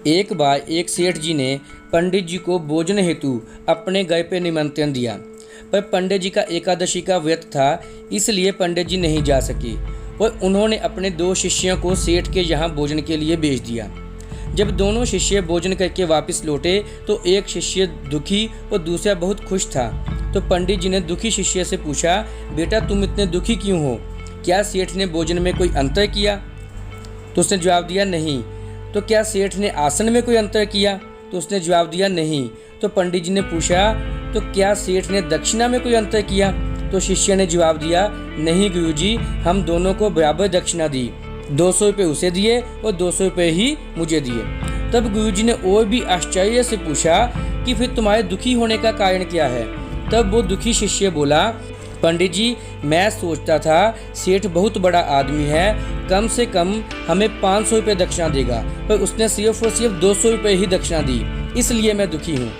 एक बार एक सेठ जी ने पंडित जी को भोजन हेतु अपने घर पे निमंत्रण दिया, पर पंडित जी का एकादशी का व्रत था, इसलिए पंडित जी नहीं जा सके और उन्होंने अपने 2 शिष्यों को सेठ के यहाँ भोजन के लिए भेज दिया। जब दोनों शिष्य भोजन करके वापस लौटे तो एक शिष्य दुखी और दूसरा बहुत खुश था। तो पंडित जी ने दुखी शिष्य से पूछा, बेटा तुम इतने दुखी क्यों हो? क्या सेठ ने भोजन में कोई अंतर किया? तो उसने जवाब दिया नहीं। तो क्या सेठ ने आसन में कोई अंतर किया? तो उसने जवाब दिया नहीं। तो पंडित जी ने पूछा, तो क्या सेठ ने दक्षिणा में कोई अंतर किया? तो शिष्य ने जवाब दिया, नहीं गुरुजी, हम दोनों को बराबर दक्षिणा दी, 200 रुपये उसे दिए और 200 रुपये ही मुझे दिए। तब गुरुजी ने और भी आश्चर्य से पूछा कि फिर तुम्हारे दुखी होने का कारण क्या है? तब वो दुखी शिष्य बोला, पंडित जी, मैं सोचता था सेठ बहुत बड़ा आदमी है, कम से कम हमें 500 रुपये दक्षिणा देगा, पर उसने सिर्फ और सिर्फ 200 रुपये ही दक्षिणा दी, इसलिए मैं दुखी हूँ।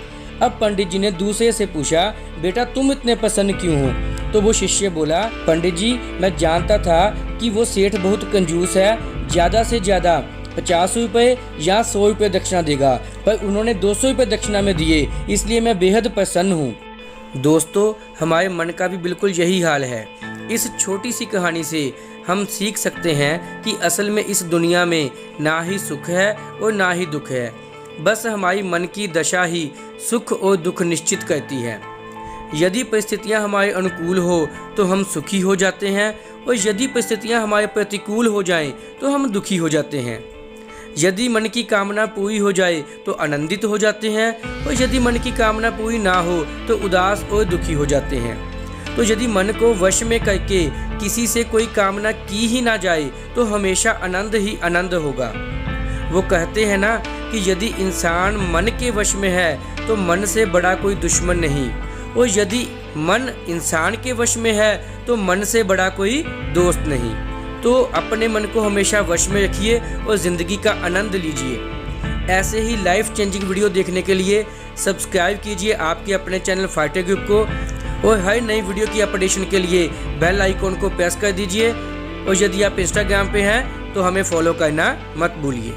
अब पंडित जी ने दूसरे से पूछा, बेटा तुम इतने प्रसन्न क्यों हो? तो वो शिष्य बोला, पंडित जी, मैं जानता था कि वो सेठ बहुत कंजूस है, ज़्यादा से ज़्यादा 50 रुपये या 100 रुपये दक्षिणा देगा, पर उन्होंने 200 रुपये दक्षिणा में दिए, इसलिए मैं बेहद प्रसन्न हूँ। दोस्तों, हमारे मन का भी बिल्कुल यही हाल है। इस छोटी सी कहानी से हम सीख सकते हैं कि असल में इस दुनिया में ना ही सुख है और ना ही दुख है, बस हमारी मन की दशा ही सुख और दुख निश्चित करती है। यदि परिस्थितियां हमारे अनुकूल हो तो हम सुखी हो जाते हैं, और यदि परिस्थितियां हमारे प्रतिकूल हो जाएं तो हम दुखी हो जाते हैं। यदि मन की कामना पूरी हो जाए तो आनंदित हो जाते हैं, और यदि मन की कामना पूरी ना हो तो उदास और दुखी हो जाते हैं। तो यदि मन को वश में करके किसी से कोई कामना की ही ना जाए तो हमेशा आनंद ही आनंद होगा। वो कहते हैं ना कि यदि इंसान मन के वश में है तो मन से बड़ा कोई दुश्मन नहीं, और यदि मन इंसान के वश में है तो मन से बड़ा कोई दोस्त नहीं। तो अपने मन को हमेशा वश में रखिए और ज़िंदगी का आनंद लीजिए। ऐसे ही लाइफ चेंजिंग वीडियो देखने के लिए सब्सक्राइब कीजिए आपके अपने चैनल फाइटर ग्रुप को, और हर नई वीडियो की अपडेशन के लिए बेल आइकॉन को प्रेस कर दीजिए। और यदि आप इंस्टाग्राम पे हैं तो हमें फॉलो करना मत भूलिए।